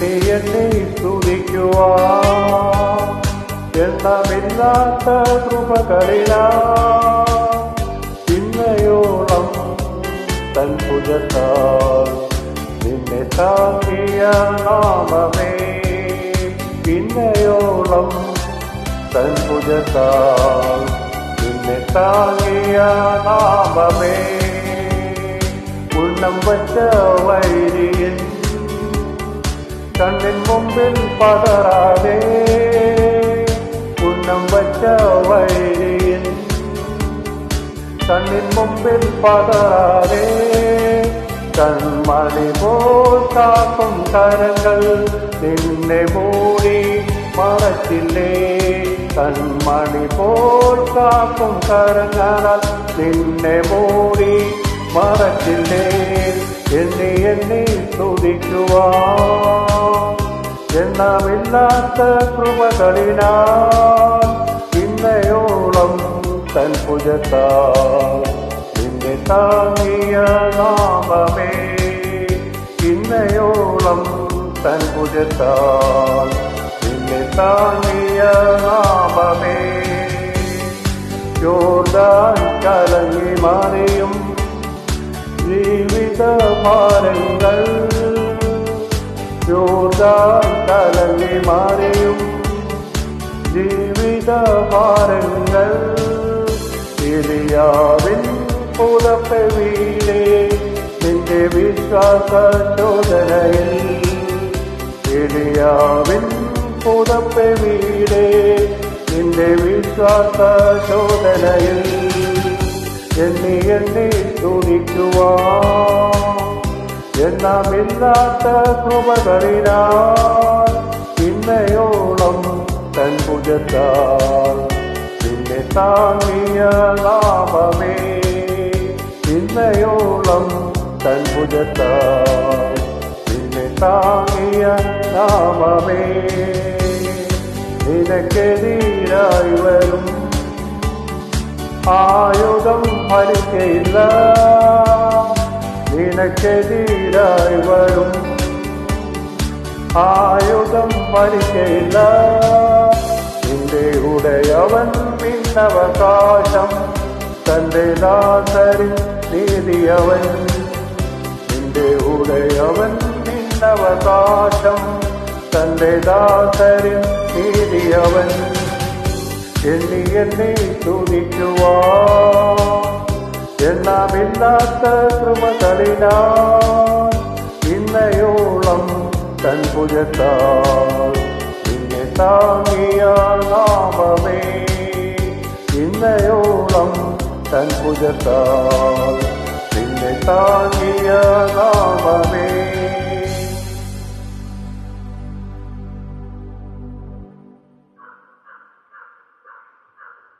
എണ്ണി എണ്ണി സ്തുതിക്കുവാൻ എണ്ണമില്ലാത്ത കൃപകളിലാ പിന്നയോളം തൻ ഭുജത്താൽ നിന്നെ താങ്ങിയ നാമമേ പിന്നയോളം തൻ ഭുജത്താൽ നിന്നെ താങ്ങിയ നാമമേ ഉന്നം വച്ച വൈരിയൻ കണ്ണിൻ മുമ്പിൽ പതറാതെ ഉന്നം വച്ച വൈരിയൻ കണ്ണിൻ മുമ്പിൽ പതറാതെ കൺമണി പോൽ കാക്കും കരങ്ങൾ നിന്നെ മൂടി മറച്ചില്ലേ കൺമണി പോൽ കാക്കും കരങ്ങളാൽ നിന്നെ മൂടി മറച്ചില്ലേ എണ്ണി എണ്ണി സ്തുതിക്കുവാൻ എണ്ണമില്ലാത്ത കൃപകളിനാൽ ഇന്നയോളം തൻ ഭുജത്താൽ നിന്നെ താങ്ങിയ നാമമേ ഇന്നയോളം തൻ ഭുജത്താൽ നിന്നെ താങ്ങിയ നാമമേ യോർദാൻ കലങ്ങി മാറിയും ജീവിത ഭാരങ്ങൾ യോർദാൻ കലങ്ങി മാറിയും ജീവിത ഭാരങ്ങൾ എലിയാവിൻ പുതപ്പ് വീടേ നിന്റെ വിശ്വാസ ചോദനയിൽ എലിയാവിൻ പുതപ്പ് വീടേ നിന്റെ വിശ്വാസ ചോദനയിൽ എണ്ണി എണ്ണി സ്തുതിക്കുവാൻ എണ്ണമില്ലാത്ത കൃപകളിനാൽ ഇന്നയോളം തൻ ഭുജത്താൽ നിന്നെ താങ്ങിയ നാമമേ ഇന്നയോളം തൻ ഭുജത്താൽ നിന്നെ താങ്ങിയ നാമമേ നിനക്കെതിരായി വരും ആയുധം ഫലിക്കയില്ല നിനക്കെതിരായി വരും ആയുധം ഫലിക്കയില്ല നിന്റെ ഉടയവൻ പിന്നവകാശം തന്റെ ദാസരിൽ നീതിയവൻ നിന്റെ ഉടയവൻ പിന്നവകാശം തന്റെ ദാസരിൽ നീതിയവൻ എണ്ണി എണ്ണി സ്തുതിക്കുവാൻ എണ്ണമില്ലാത്ത കൃപകളിനാൽ ഇന്നയോളം തൻ ഭുജത്താൽ നിന്നെ താങ്ങിയ നാമമേ ഇന്നയോളം തൻ ഭുജത്താൽ നിന്നെ താങ്ങിയ നാമമേ